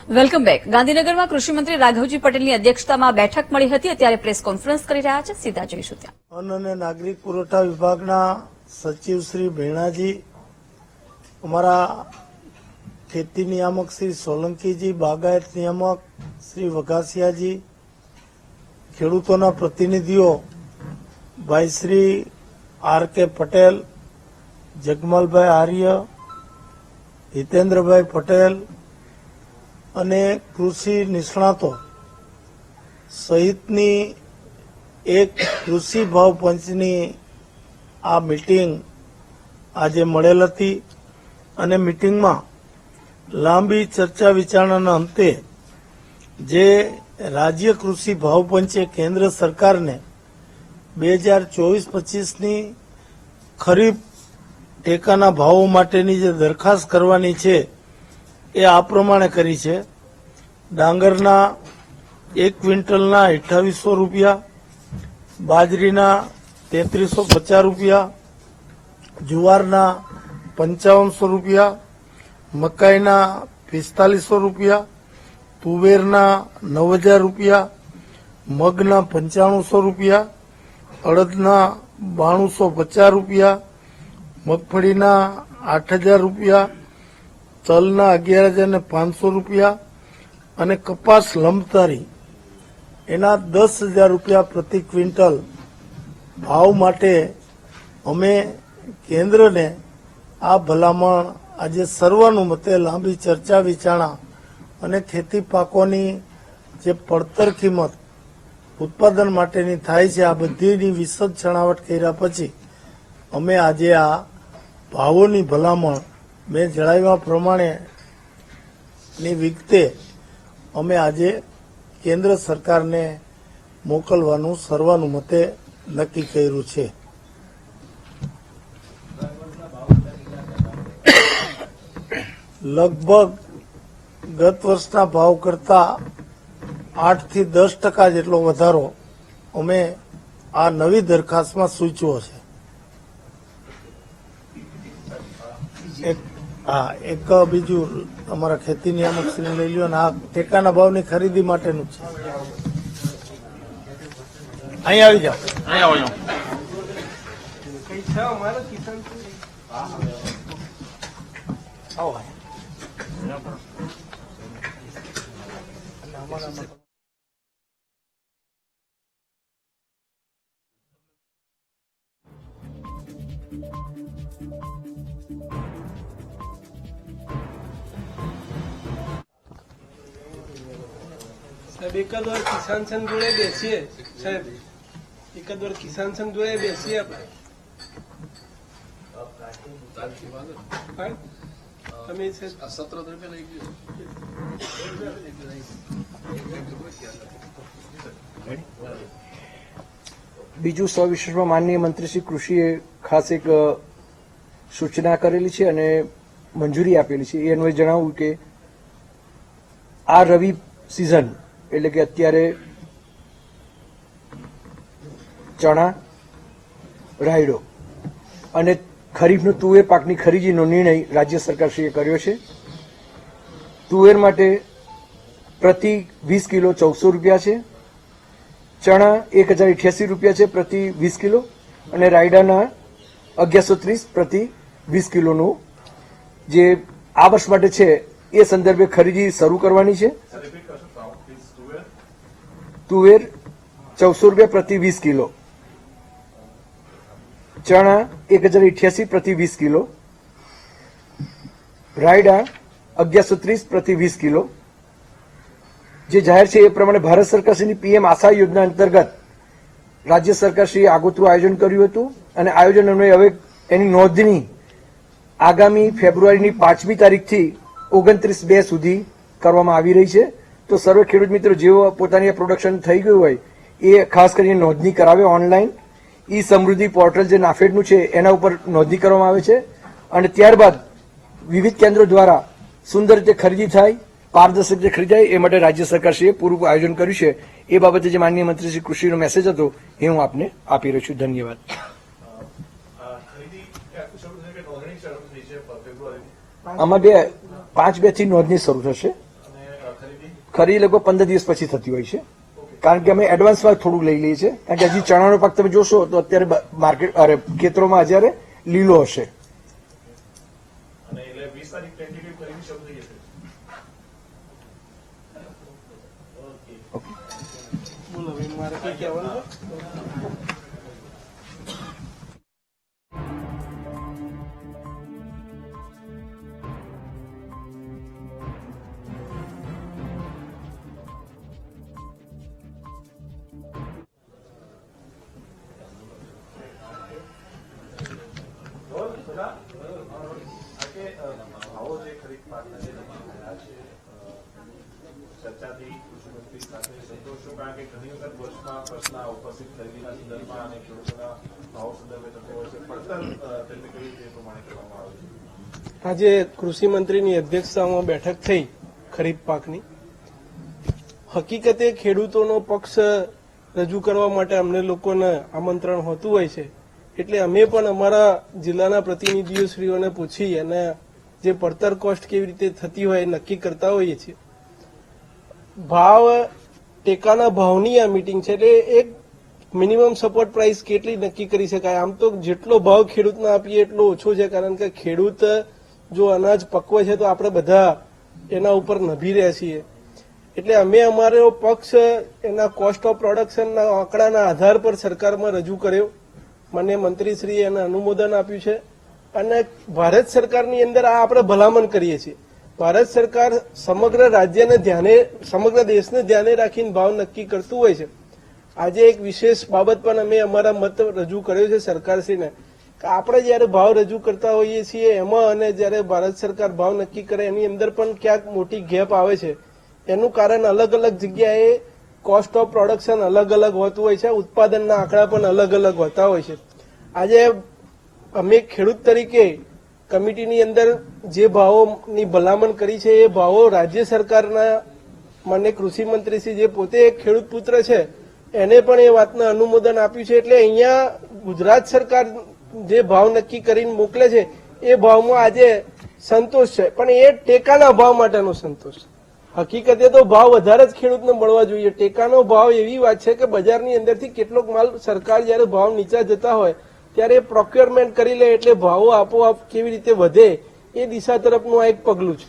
Welcome back. ગાંધીનગરમાં કૃષિમંત્રી રાઘવજી પટેલની અધ્યક્ષતામાં બેઠક મળી હતી. અત્યારે પ્રેસ કોન્ફરન્સ કરી રહ્યા છે. સીધા જોઈશું ત્યાં. અન્ન અને નાગરિક પુરવઠા વિભાગના સચિવ શ્રી ભેણાજી, અમારા ખેતી નિયામક શ્રી સોલંકીજી, બાગાયત નિયામક શ્રી વઘાસિયાજી, ખેડૂતોના પ્રતિનિધિઓ ભાઈ શ્રી આર કે પટેલ, જગમલભાઈ આર્ય, હિતેન્દ્રભાઈ પટેલ અને કૃષિ નિષ્ણાતો સહિતની એક કૃષિ ભાવ પંચની આ મીટિંગ આજે મળેલ હતી અને મીટિંગમાં લાંબી ચર્ચા વિચારણાના અંતે જે રાજ્ય કૃષિ ભાવ પંચે કેન્દ્ર સરકારને 2024-25ની ખરીફ ટેકાના ભાવો માટેની જે દરખાસ્ત કરવાની છે એ આ પ્રમાણે કરી છે. ડાંગરના 1 ક્વિન્ટલના 2800 રૂપિયા, બાજરીના 3350 રૂપિયા, જુવારના 5500 રૂપિયા, મકાઈના 4500 રૂપિયા, તુવેરના 9000 રૂપિયા, મગના 9500 રૂપિયા, અડદના 9250 રૂપિયા, મગફળીના 8000 રૂપિયા, તલના 11500 રૂપિયા અને કપાસ લંબતારી એના 10,000 રૂપિયા પ્રતિ ક્વિન્ટલ ભાવ માટે અમે કેન્દ્રને આ ભલામણ આજે સર્વાનુમતે લાંબી ચર્ચા વિચારણા અને ખેતી પાકોની જે પડતર કિંમત ઉત્પાદન માટેની થાય છે આ બધીની વિશદ છણાવટ કર્યા પછી અમે આજે આ ભાવોની ભલામણ મેં જણાવ્યા પ્રમાણેની વિગતે અમે આજે કેન્દ્ર સરકારને મોકલવાનું સર્વાનુમતે નક્કી કર્યું છે. લગભગ ગત વર્ષના ભાવ કરતા 8 થી 10% જેટલો વધારો અમે આ નવી દરખાસ્તમાં સૂચવ્યો છે. એક બીજું અમારા ખેતી નિયામક શ્રી લઈ લ્યો ને આ ટેકાના ભાવની ખરીદી માટેનું છે. અહીં આવી જાઓ. સાહેબ એકાદ વાર કિસાન સંઘ જોડે બેસીએ. સાહેબ એકાદ વાર કિસાન સંઘ જોડે બેસીએ આપણે. તમે સત્ર બીજું સવિશેષમાં માનનીય મંત્રી શ્રી કૃષિએ ખાસ એક સૂચના કરેલી છે અને મંજૂરી આપેલી છે. એ અન્વયે જણાવ્યું કે આ રવિ સિઝન એટલે કે અત્યારે ચણા, રાયડો અને ખરીફનો તુવેર પાકની ખરીદીનો નિર્ણય રાજ્ય સરકારશ્રીએ કર્યો છે. તુવેર માટે પ્રતિ 20 કિલો 1400 રૂપિયા છે, ચણા 1088 રૂપિયા છે પ્રતિ 20 કિલો અને રાયડાના 1130 પ્રતિ 20 કિલોનું જે આ વર્ષ માટે છે એ સંદર્ભે ખરીદી શરૂ કરવાની છે. તુવેર 1400 રૂપિયા પ્રતિ 20 કિલો, ચણા 1088 પ્રતિ 20 કિલો, રાયડા 1130 પ્રતિ 20 કિલો. જે જાહેર છે એ પ્રમાણે ભારત સરકારશ્રીની પીએમ આશા યોજના અંતર્ગત રાજ્ય સરકારશ્રીએ આગોતરું આયોજન કર્યું હતું અને આયોજન અન્વયે હવે એની નોંધણી આગામી ફેબ્રુઆરીની 5મી તારીખથી 29/2 સુધી કરવામાં આવી રહી છે. તો સર્વે ખેડૂત મિત્રો જેઓ પોતાની પ્રોડક્શન થઈ ગયું હોય એ ખાસ કરીને નોંધણી કરાવે ઓનલાઈન. ઈ સમૃદ્ધિ પોર્ટલ જે નાફેડનું છે એના ઉપર નોંધણી કરવામાં આવે છે અને ત્યારબાદ વિવિધ કેન્દ્રો દ્વારા સુંદર રીતે ખરીદી થાય, પારદર્શક રીતે ખરીદાય એ માટે રાજ્ય સરકારશ્રીએ પૂરું આયોજન કર્યું છે. એ બાબતે જે માનનીય મંત્રી શ્રી કૃષિનો મેસેજ હતો એ હું આપને આપી રહ્યો છું. ધન્યવાદ. આમાં 5/2 થી નોંધણી શરૂ થશે ખરી લગભગ 15 દિવસ પછી થતી હોય છે, કારણ કે અમે એડવાન્સમાં થોડું લઈ લઈએ છીએ, કારણ કે હજી ચણાનો પાક તમે જોશો તો અત્યારે માર્કેટ ખેતરોમાં અત્યારે લીલો હશે. બોલો હવે મારે કઈ કહેવાનું છે? ચર્ચાથી કૃષિમંત્રી સાથે સંતોષ છો, કારણ કે ઘણી વખત વર્ષમાં પ્રશ્ન ઉપસ્થિત ખરીદીના સંદર્ભમાં અને ખેડૂતોના ભાવ સંદર્ભે થતો હોય છે, પડતર તેમને કઈ રીતે પ્રમાણે કરવામાં આવે છે? આજે કૃષિ મંત્રીની અધ્યક્ષતામાં બેઠક થઈ ખરીફ પાકની. હકીકતે ખેડૂતોનો પક્ષ રજૂ કરવા માટે અમને લોકોને આમંત્રણ હોતું હોય છે, એટલે અમે પણ અમારા જિલ્લાના પ્રતિનિધિઓશ્રીઓને પૂછી અને જે પડતર કોસ્ટ કેવી રીતે થતી હોય એ નક્કી કરતા હોઈએ છીએ. ભાવ ટેકાના ભાવની આ મીટિંગ છે, એટલે એક મિનિમમ સપોર્ટ પ્રાઇસ કેટલી નક્કી કરી શકાય? આમ તો જેટલો ભાવ ખેડૂતને આપીએ એટલો ઓછો છે, કારણ કે ખેડૂત જો અનાજ પકવે છે તો આપણે બધા એના ઉપર નભી રહ્યા છીએ. એટલે અમે અમારો પક્ષ એના કોસ્ટ ઓફ પ્રોડક્શનના આંકડાના આધાર પર સરકારમાં રજૂ કર્યો. માનનીય મંત્રીશ્રીએ એને અનુમોદન આપ્યું છે અને ભારત સરકારની અંદર આ આપણે ભલામણ કરીએ છીએ. ભારત સરકાર સમગ્ર રાજ્યને ધ્યાને, સમગ્ર દેશને ધ્યાને રાખીને ભાવ નક્કી કરતું હોય છે. આજે એક વિશેષ બાબત પણ અમે અમારા મત રજૂ કર્યો છે સરકારશ્રીને, કે આપણે જયારે ભાવ રજૂ કરતા હોઈએ છીએ એમાં અને જયારે ભારત સરકાર ભાવ નક્કી કરે એની અંદર પણ ક્યાંક મોટી ગેપ આવે છે. એનું કારણ અલગ અલગ જગ્યાએ કોસ્ટ ઓફ પ્રોડક્શન અલગ અલગ હોતું હોય છે, ઉત્પાદનના આંકડા પણ અલગ અલગ હોતા હોય છે. આજે અમે ખેડૂત તરીકે કમિટીની અંદર જે ભાવોની ભલામણ કરી છે એ ભાવો રાજ્ય સરકારના માન્ય કૃષિ મંત્રીશ્રી જે પોતે એક ખેડૂત પુત્ર છે એને પણ એ વાતનું અનુમોદન આપ્યું છે. એટલે અહીંયા ગુજરાત સરકાર જે ભાવ નક્કી કરીને મોકલે છે એ ભાવમાં આજે સંતોષ છે, પણ એ ટેકાના ભાવ માટેનો સંતોષ છે. હકીકતે તો ભાવ વધારે જ ખેડૂતને મળવા જોઈએ. ટેકાનો ભાવ એવી વાત છે કે બજારની અંદરથી કેટલોક માલ સરકાર જયારે ભાવ નીચા જતા હોય ત્યારે પ્રોક્યોરમેન્ટ કરી લે, એટલે ભાવો આપોઆપ કેવી રીતે વધે એ દિશા તરફનું આ એક પગલું છે.